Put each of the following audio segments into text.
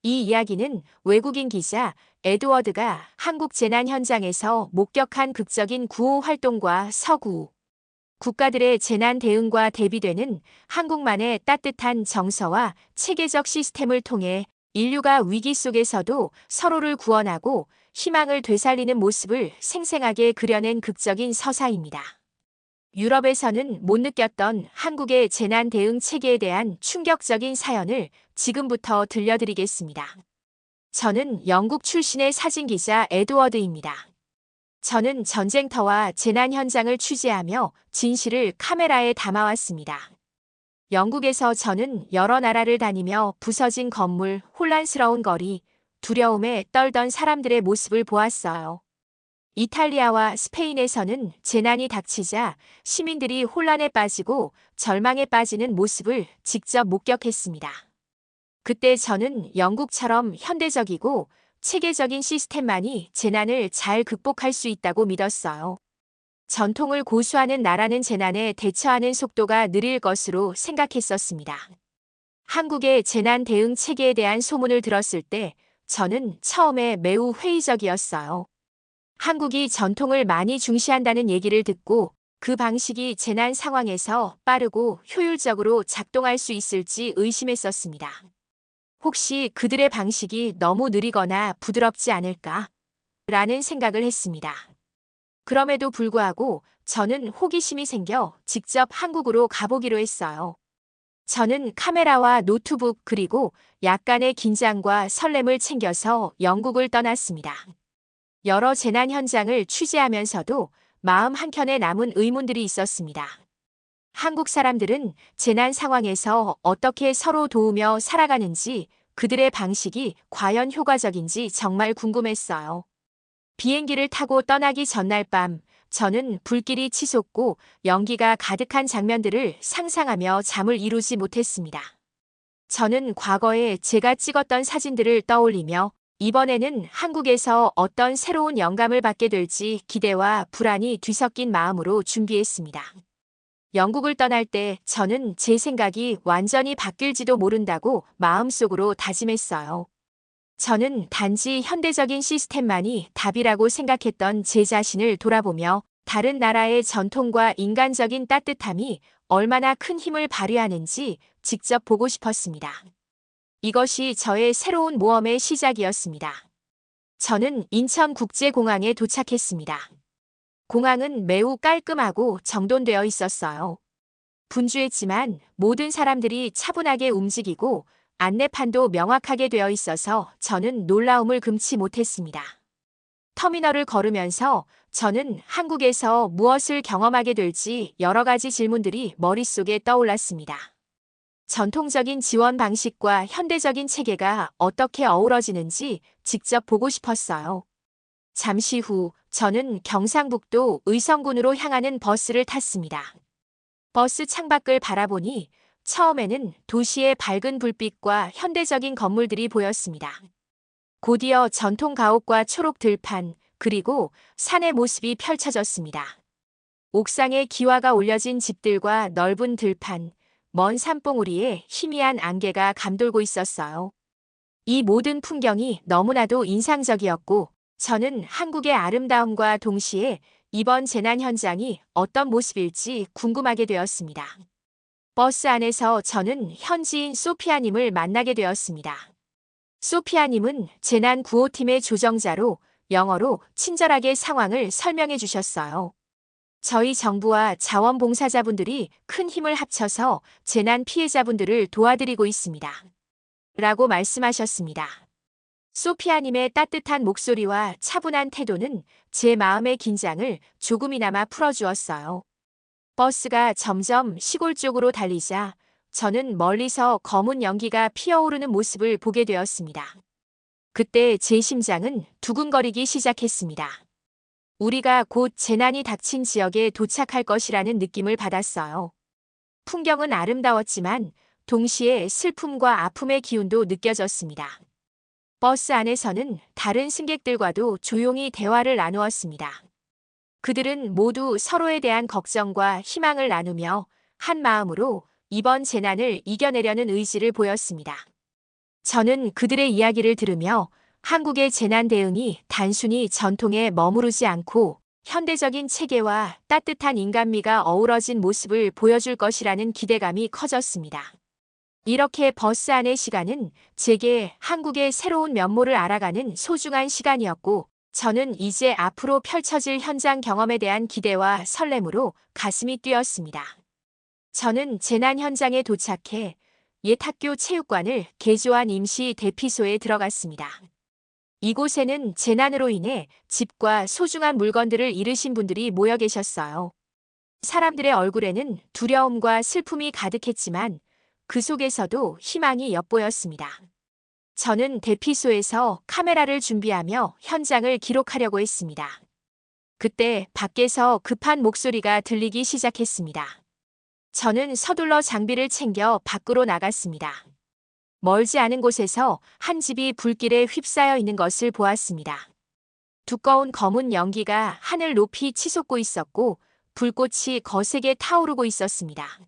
이 이야기는 외국인 기자 에드워드가 한국 재난 현장에서 목격한 극적인 구호 활동과 서구 국가들의 재난 대응과 대비되는 한국만의 따뜻한 정서와 체계적 시스템을 통해 인류가 위기 속에서도 서로를 구원하고 희망을 되살리는 모습을 생생하게 그려낸 극적인 서사입니다. 유럽에서는 못 느꼈던 한국의 재난 대응 체계에 대한 충격적인 사연을 지금부터 들려드리겠습니다. 저는 영국 출신의 사진기자 에드워드입니다. 저는 전쟁터와 재난 현장을 취재하며 진실을 카메라에 담아왔습니다. 영국에서 저는 여러 나라를 다니며 부서진 건물, 혼란스러운 거리, 두려움에 떨던 사람들의 모습을 보았어요. 이탈리아와 스페인에서는 재난이 닥치자 시민들이 혼란에 빠지고 절망에 빠지는 모습을 직접 목격했습니다. 그때 저는 영국처럼 현대적이고 체계적인 시스템만이 재난을 잘 극복할 수 있다고 믿었어요. 전통을 고수하는 나라는 재난에 대처하는 속도가 느릴 것으로 생각했었습니다. 한국의 재난 대응 체계에 대한 소문을 들었을 때 저는 처음에 매우 회의적이었어요. 한국이 전통을 많이 중시한다는 얘기를 듣고 그 방식이 재난 상황에서 빠르고 효율적으로 작동할 수 있을지 의심했었습니다. 혹시 그들의 방식이 너무 느리거나 부드럽지 않을까? 라는 생각을 했습니다. 그럼에도 불구하고 저는 호기심이 생겨 직접 한국으로 가보기로 했어요. 저는 카메라와 노트북 그리고 약간의 긴장과 설렘을 챙겨서 영국을 떠났습니다. 여러 재난 현장을 취재하면서도 마음 한켠에 남은 의문들이 있었습니다. 한국 사람들은 재난 상황에서 어떻게 서로 도우며 살아가는지 그들의 방식이 과연 효과적인지 정말 궁금했어요. 비행기를 타고 떠나기 전날 밤, 저는 불길이 치솟고 연기가 가득한 장면들을 상상하며 잠을 이루지 못했습니다. 저는 과거에 제가 찍었던 사진들을 떠올리며 이번에는 한국에서 어떤 새로운 영감을 받게 될지 기대와 불안이 뒤섞인 마음으로 준비했습니다. 영국을 떠날 때 저는 제 생각이 완전히 바뀔지도 모른다고 마음속으로 다짐했어요. 저는 단지 현대적인 시스템만이 답이라고 생각했던 제 자신을 돌아보며 다른 나라의 전통과 인간적인 따뜻함이 얼마나 큰 힘을 발휘하는지 직접 보고 싶었습니다. 이것이 저의 새로운 모험의 시작이었습니다. 저는 인천국제공항에 도착했습니다. 공항은 매우 깔끔하고 정돈되어 있었어요. 분주했지만 모든 사람들이 차분하게 움직이고 안내판도 명확하게 되어 있어서 저는 놀라움을 금치 못했습니다. 터미널을 걸으면서 저는 한국에서 무엇을 경험하게 될지 여러 가지 질문들이 머릿속에 떠올랐습니다. 전통적인 지원 방식과 현대적인 체계가 어떻게 어우러지는지 직접 보고 싶었어요. 잠시 후 저는 경상북도 의성군으로 향하는 버스를 탔습니다. 버스 창밖을 바라보니 처음에는 도시의 밝은 불빛과 현대적인 건물들이 보였습니다. 곧이어 전통 가옥과 초록 들판, 그리고 산의 모습이 펼쳐졌습니다. 옥상에 기와가 올려진 집들과 넓은 들판, 먼 산봉우리에 희미한 안개가 감돌고 있었어요. 이 모든 풍경이 너무나도 인상적이었고 저는 한국의 아름다움과 동시에 이번 재난 현장이 어떤 모습일지 궁금하게 되었습니다. 버스 안에서 저는 현지인 소피아님을 만나게 되었습니다. 소피아님은 재난 구호팀의 조정자로 영어로 친절하게 상황을 설명해 주셨어요. 저희 정부와 자원봉사자분들이 큰 힘을 합쳐서 재난 피해자분들을 도와드리고 있습니다. 라고 말씀하셨습니다. 소피아님의 따뜻한 목소리와 차분한 태도는 제 마음의 긴장을 조금이나마 풀어주었어요. 버스가 점점 시골 쪽으로 달리자 저는 멀리서 검은 연기가 피어오르는 모습을 보게 되었습니다. 그때 제 심장은 두근거리기 시작했습니다. 우리가 곧 재난이 닥친 지역에 도착할 것이라는 느낌을 받았어요. 풍경은 아름다웠지만 동시에 슬픔과 아픔의 기운도 느껴졌습니다. 버스 안에서는 다른 승객들과도 조용히 대화를 나누었습니다. 그들은 모두 서로에 대한 걱정과 희망을 나누며 한 마음으로 이번 재난을 이겨내려는 의지를 보였습니다. 저는 그들의 이야기를 들으며 한국의 재난 대응이 단순히 전통에 머무르지 않고 현대적인 체계와 따뜻한 인간미가 어우러진 모습을 보여줄 것이라는 기대감이 커졌습니다. 이렇게 버스 안의 시간은 제게 한국의 새로운 면모를 알아가는 소중한 시간이었고, 저는 이제 앞으로 펼쳐질 현장 경험에 대한 기대와 설렘으로 가슴이 뛰었습니다. 저는 재난 현장에 도착해 옛 학교 체육관을 개조한 임시 대피소에 들어갔습니다. 이곳에는 재난으로 인해 집과 소중한 물건들을 잃으신 분들이 모여 계셨어요. 사람들의 얼굴에는 두려움과 슬픔이 가득했지만 그 속에서도 희망이 엿보였습니다. 저는 대피소에서 카메라를 준비하며 현장을 기록하려고 했습니다. 그때 밖에서 급한 목소리가 들리기 시작했습니다. 저는 서둘러 장비를 챙겨 밖으로 나갔습니다. 멀지 않은 곳에서 한 집이 불길에 휩싸여 있는 것을 보았습니다. 두꺼운 검은 연기가 하늘 높이 치솟고 있었고 불꽃이 거세게 타오르고 있었습니다.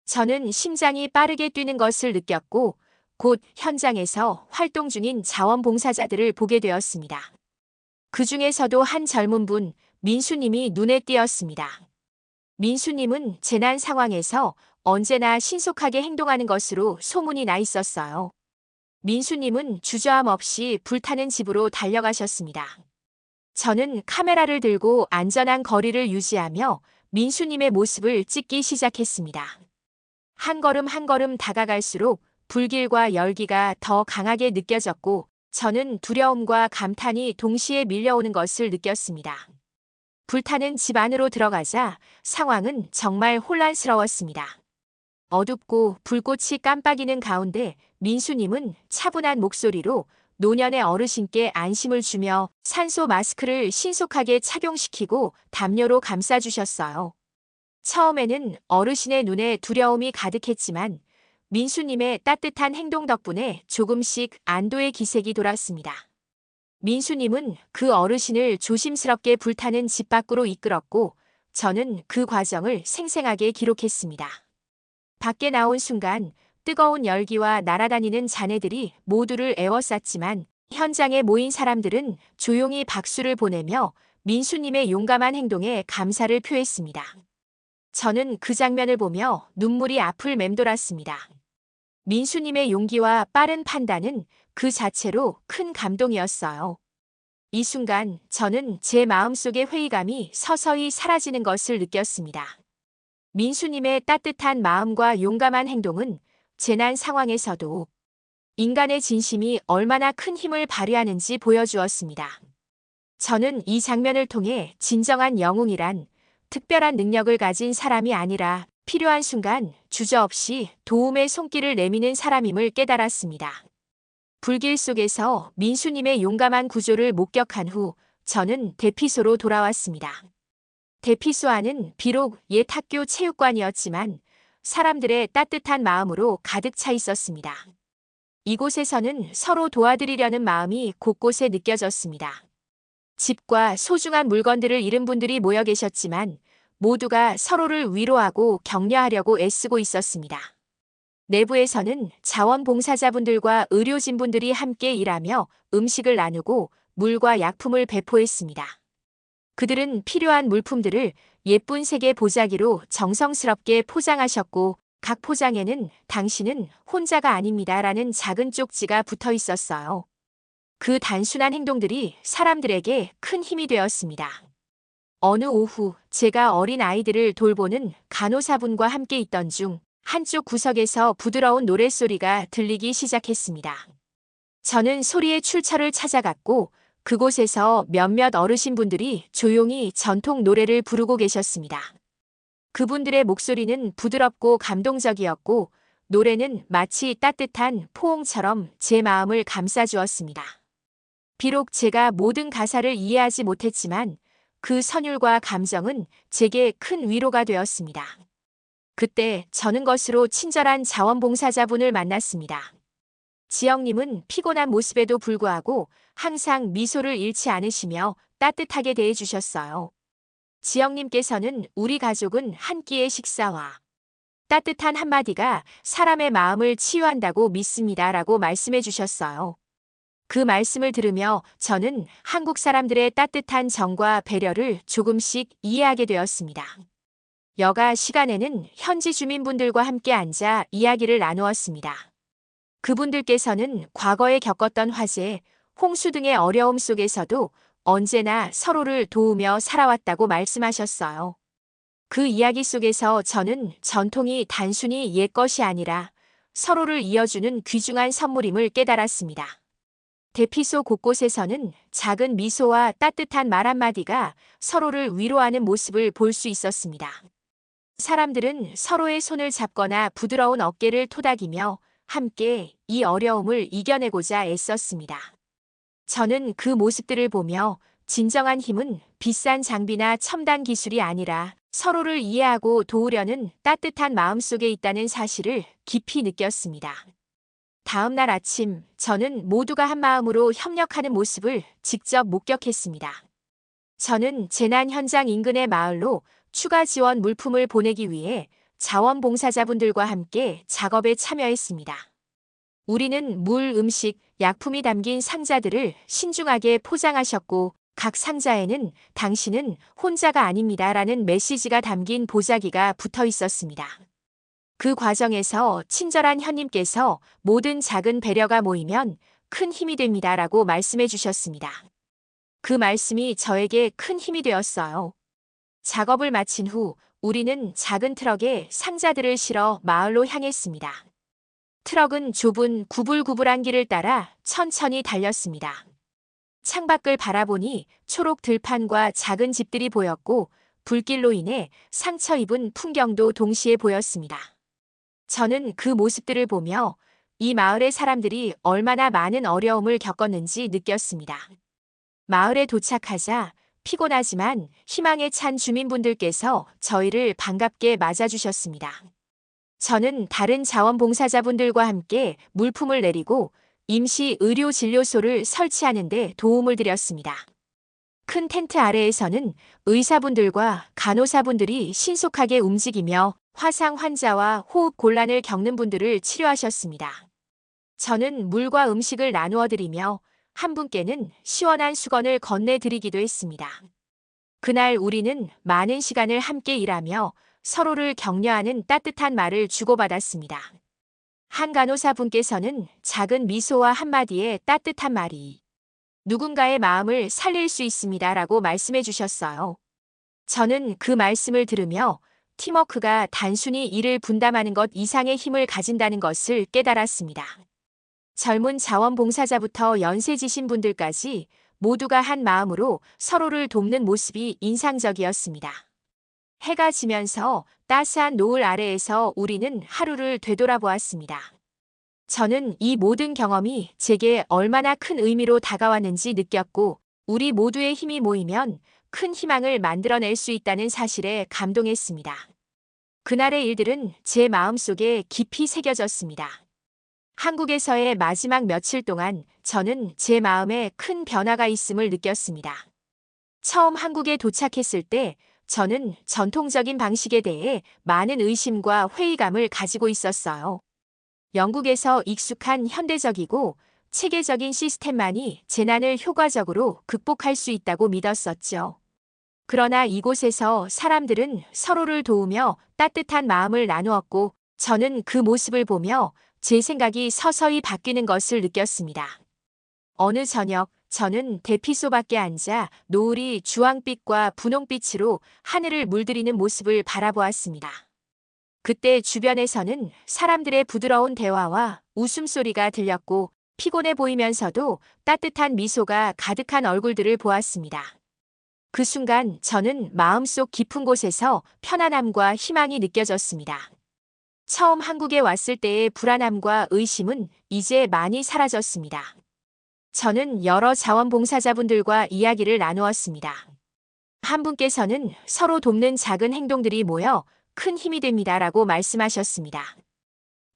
저는 심장이 빠르게 뛰는 것을 느꼈고 곧 현장에서 활동 중인 자원봉사자들을 보게 되었습니다. 그 중에서도 한 젊은 분, 민수님이 눈에 띄었습니다. 민수님은 재난 상황에서 언제나 신속하게 행동하는 것으로 소문이 나 있었어요. 민수님은 주저함 없이 불타는 집으로 달려가셨습니다. 저는 카메라를 들고 안전한 거리를 유지하며 민수님의 모습을 찍기 시작했습니다. 한 걸음 한 걸음 다가갈수록 불길과 열기가 더 강하게 느껴졌고 저는 두려움과 감탄이 동시에 밀려오는 것을 느꼈습니다. 불타는 집 안으로 들어가자 상황은 정말 혼란스러웠습니다. 어둡고 불꽃이 깜빡이는 가운데 민수님은 차분한 목소리로 노년의 어르신께 안심을 주며 산소 마스크를 신속하게 착용시키고 담요로 감싸주셨어요. 처음에는 어르신의 눈에 두려움이 가득했지만 민수님의 따뜻한 행동 덕분에 조금씩 안도의 기색이 돌았습니다. 민수님은 그 어르신을 조심스럽게 불타는 집 밖으로 이끌었고 저는 그 과정을 생생하게 기록했습니다. 밖에 나온 순간 뜨거운 열기와 날아다니는 잔해들이 모두를 에워쌌지만 현장에 모인 사람들은 조용히 박수를 보내며 민수님의 용감한 행동에 감사를 표했습니다. 저는 그 장면을 보며 눈물이 앞을 맴돌았습니다. 민수님의 용기와 빠른 판단은 그 자체로 큰 감동이었어요. 이 순간 저는 제 마음속의 회의감이 서서히 사라지는 것을 느꼈습니다. 민수님의 따뜻한 마음과 용감한 행동은 재난 상황에서도 인간의 진심이 얼마나 큰 힘을 발휘하는지 보여주었습니다. 저는 이 장면을 통해 진정한 영웅이란 특별한 능력을 가진 사람이 아니라 필요한 순간 주저없이 도움의 손길을 내미는 사람임을 깨달았습니다. 불길 속에서 민수님의 용감한 구조를 목격한 후 저는 대피소로 돌아왔습니다. 대피소 안은 비록 옛 학교 체육관이었지만 사람들의 따뜻한 마음으로 가득 차 있었습니다. 이곳에서는 서로 도와드리려는 마음이 곳곳에 느껴졌습니다. 집과 소중한 물건들을 잃은 분들이 모여 계셨지만 모두가 서로를 위로하고 격려하려고 애쓰고 있었습니다. 내부에서는 자원봉사자분들과 의료진분들이 함께 일하며 음식을 나누고 물과 약품을 배포했습니다. 그들은 필요한 물품들을 예쁜 색의 보자기로 정성스럽게 포장하셨고 각 포장에는 당신은 혼자가 아닙니다라는 작은 쪽지가 붙어 있었어요. 그 단순한 행동들이 사람들에게 큰 힘이 되었습니다. 어느 오후 제가 어린 아이들을 돌보는 간호사분과 함께 있던 중 한쪽 구석에서 부드러운 노랫소리가 들리기 시작했습니다. 저는 소리의 출처를 찾아갔고 그곳에서 몇몇 어르신분들이 조용히 전통 노래를 부르고 계셨습니다. 그분들의 목소리는 부드럽고 감동적이었고 노래는 마치 따뜻한 포옹처럼 제 마음을 감싸주었습니다. 비록 제가 모든 가사를 이해하지 못했지만 그 선율과 감정은 제게 큰 위로가 되었습니다. 그때 저는 것으로 친절한 자원봉사자분을 만났습니다. 지영님은 피곤한 모습에도 불구하고 항상 미소를 잃지 않으시며 따뜻하게 대해주셨어요. 지영님께서는 우리 가족은 한 끼의 식사와 따뜻한 한마디가 사람의 마음을 치유한다고 믿습니다라고 말씀해 주셨어요. 그 말씀을 들으며 저는 한국 사람들의 따뜻한 정과 배려를 조금씩 이해하게 되었습니다. 여가 시간에는 현지 주민분들과 함께 앉아 이야기를 나누었습니다. 그분들께서는 과거에 겪었던 화재, 홍수 등의 어려움 속에서도 언제나 서로를 도우며 살아왔다고 말씀하셨어요. 그 이야기 속에서 저는 전통이 단순히 옛것이 아니라 서로를 이어주는 귀중한 선물임을 깨달았습니다. 대피소 곳곳에서는 작은 미소와 따뜻한 말 한마디가 서로를 위로하는 모습을 볼 수 있었습니다. 사람들은 서로의 손을 잡거나 부드러운 어깨를 토닥이며 함께 이 어려움을 이겨내고자 애썼습니다. 저는 그 모습들을 보며 진정한 힘은 비싼 장비나 첨단 기술이 아니라 서로를 이해하고 도우려는 따뜻한 마음 속에 있다는 사실을 깊이 느꼈습니다. 다음 날 아침, 저는 모두가 한 마음으로 협력하는 모습을 직접 목격했습니다. 저는 재난 현장 인근의 마을로 추가 지원 물품을 보내기 위해 자원봉사자분들과 함께 작업에 참여했습니다. 우리는 물, 음식, 약품이 담긴 상자들을 신중하게 포장하셨고 각 상자에는 당신은 혼자가 아닙니다라는 메시지가 담긴 보자기가 붙어 있었습니다. 그 과정에서 친절한 현님께서 모든 작은 배려가 모이면 큰 힘이 됩니다라고 말씀해 주셨습니다. 그 말씀이 저에게 큰 힘이 되었어요. 작업을 마친 후 우리는 작은 트럭에 상자들을 실어 마을로 향했습니다. 트럭은 좁은 구불구불한 길을 따라 천천히 달렸습니다. 창밖을 바라보니 초록 들판과 작은 집들이 보였고 불길로 인해 상처 입은 풍경도 동시에 보였습니다. 저는 그 모습들을 보며 이 마을의 사람들이 얼마나 많은 어려움을 겪었는지 느꼈습니다. 마을에 도착하자 피곤하지만 희망에 찬 주민분들께서 저희를 반갑게 맞아주셨습니다. 저는 다른 자원봉사자분들과 함께 물품을 내리고 임시 의료진료소를 설치하는 데 도움을 드렸습니다. 큰 텐트 아래에서는 의사분들과 간호사분들이 신속하게 움직이며 화상 환자와 호흡 곤란을 겪는 분들을 치료하셨습니다. 저는 물과 음식을 나누어 드리며 한 분께는 시원한 수건을 건네드리기도 했습니다. 그날 우리는 많은 시간을 함께 일하며 서로를 격려하는 따뜻한 말을 주고받았습니다. 한 간호사분께서는 작은 미소와 한마디의 따뜻한 말이 누군가의 마음을 살릴 수 있습니다라고 말씀해 주셨어요. 저는 그 말씀을 들으며 팀워크가 단순히 일을 분담하는 것 이상의 힘을 가진다는 것을 깨달았습니다. 젊은 자원봉사자부터 연세지신 분들까지 모두가 한 마음으로 서로를 돕는 모습이 인상적이었습니다. 해가 지면서 따스한 노을 아래에서 우리는 하루를 되돌아보았습니다. 저는 이 모든 경험이 제게 얼마나 큰 의미로 다가왔는지 느꼈고 우리 모두의 힘이 모이면 큰 희망을 만들어낼 수 있다는 사실에 감동했습니다. 그날의 일들은 제 마음속에 깊이 새겨졌습니다. 한국에서의 마지막 며칠 동안 저는 제 마음에 큰 변화가 있음을 느꼈습니다. 처음 한국에 도착했을 때 저는 전통적인 방식에 대해 많은 의심과 회의감을 가지고 있었어요. 영국에서 익숙한 현대적이고 체계적인 시스템만이 재난을 효과적으로 극복할 수 있다고 믿었었죠. 그러나 이곳에서 사람들은 서로를 도우며 따뜻한 마음을 나누었고 저는 그 모습을 보며 제 생각이 서서히 바뀌는 것을 느꼈습니다. 어느 저녁 저는 대피소 밖에 앉아 노을이 주황빛과 분홍빛으로 하늘을 물들이는 모습을 바라보았습니다. 그때 주변에서는 사람들의 부드러운 대화와 웃음소리가 들렸고 피곤해 보이면서도 따뜻한 미소가 가득한 얼굴들을 보았습니다. 그 순간 저는 마음속 깊은 곳에서 편안함과 희망이 느껴졌습니다. 처음 한국에 왔을 때의 불안함과 의심은 이제 많이 사라졌습니다. 저는 여러 자원봉사자분들과 이야기를 나누었습니다. 한 분께서는 서로 돕는 작은 행동들이 모여 큰 힘이 됩니다라고 말씀하셨습니다.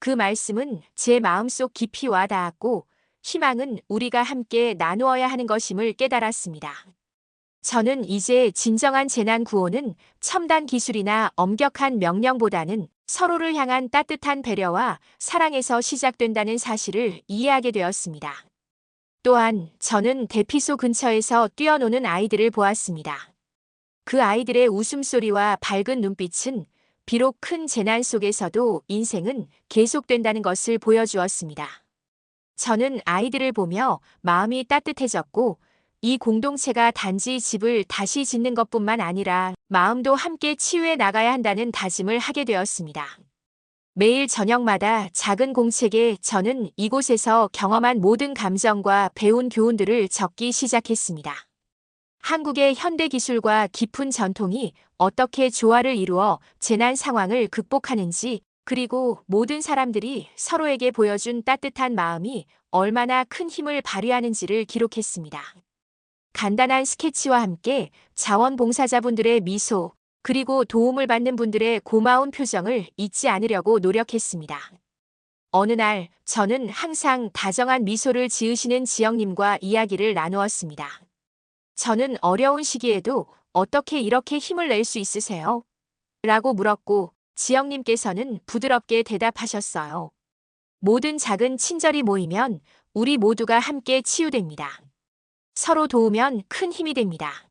그 말씀은 제 마음속 깊이 와닿았고 희망은 우리가 함께 나누어야 하는 것임을 깨달았습니다. 저는 이제 진정한 재난 구호는 첨단 기술이나 엄격한 명령보다는 서로를 향한 따뜻한 배려와 사랑에서 시작된다는 사실을 이해하게 되었습니다. 또한 저는 대피소 근처에서 뛰어노는 아이들을 보았습니다. 그 아이들의 웃음소리와 밝은 눈빛은 비록 큰 재난 속에서도 인생은 계속된다는 것을 보여주었습니다. 저는 아이들을 보며 마음이 따뜻해졌고, 이 공동체가 단지 집을 다시 짓는 것뿐만 아니라 마음도 함께 치유해 나가야 한다는 다짐을 하게 되었습니다. 매일 저녁마다 작은 공책에 저는 이곳에서 경험한 모든 감정과 배운 교훈들을 적기 시작했습니다. 한국의 현대 기술과 깊은 전통이 어떻게 조화를 이루어 재난 상황을 극복하는지, 그리고 모든 사람들이 서로에게 보여준 따뜻한 마음이 얼마나 큰 힘을 발휘하는지를 기록했습니다. 간단한 스케치와 함께 자원봉사자분들의 미소, 그리고 도움을 받는 분들의 고마운 표정을 잊지 않으려고 노력했습니다. 어느 날 저는 항상 다정한 미소를 지으시는 지영님과 이야기를 나누었습니다. 저는 어려운 시기에도 어떻게 이렇게 힘을 낼 수 있으세요? 라고 물었고, 지영님께서는 부드럽게 대답하셨어요. 모든 작은 친절이 모이면 우리 모두가 함께 치유됩니다. 서로 도우면 큰 힘이 됩니다.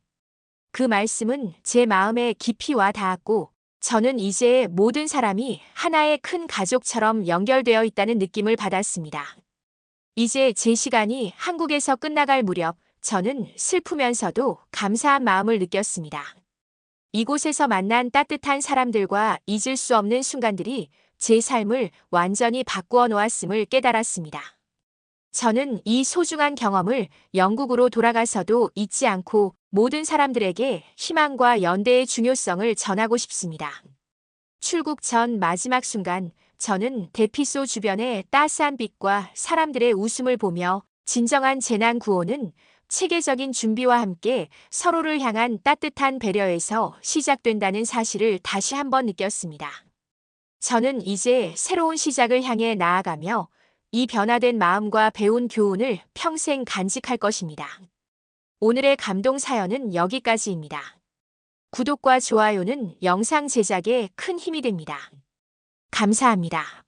그 말씀은 제 마음에 깊이 와 닿았고, 저는 이제 모든 사람이 하나의 큰 가족처럼 연결되어 있다는 느낌을 받았습니다. 이제 제 시간이 한국에서 끝나갈 무렵, 저는 슬프면서도 감사한 마음을 느꼈습니다. 이곳에서 만난 따뜻한 사람들과 잊을 수 없는 순간들이 제 삶을 완전히 바꾸어 놓았음을 깨달았습니다. 저는 이 소중한 경험을 영국으로 돌아가서도 잊지 않고 모든 사람들에게 희망과 연대의 중요성을 전하고 싶습니다. 출국 전 마지막 순간, 저는 대피소 주변의 따스한 빛과 사람들의 웃음을 보며 진정한 재난 구호는 체계적인 준비와 함께 서로를 향한 따뜻한 배려에서 시작된다는 사실을 다시 한번 느꼈습니다. 저는 이제 새로운 시작을 향해 나아가며 이 변화된 마음과 배운 교훈을 평생 간직할 것입니다. 오늘의 감동 사연은 여기까지입니다. 구독과 좋아요는 영상 제작에 큰 힘이 됩니다. 감사합니다.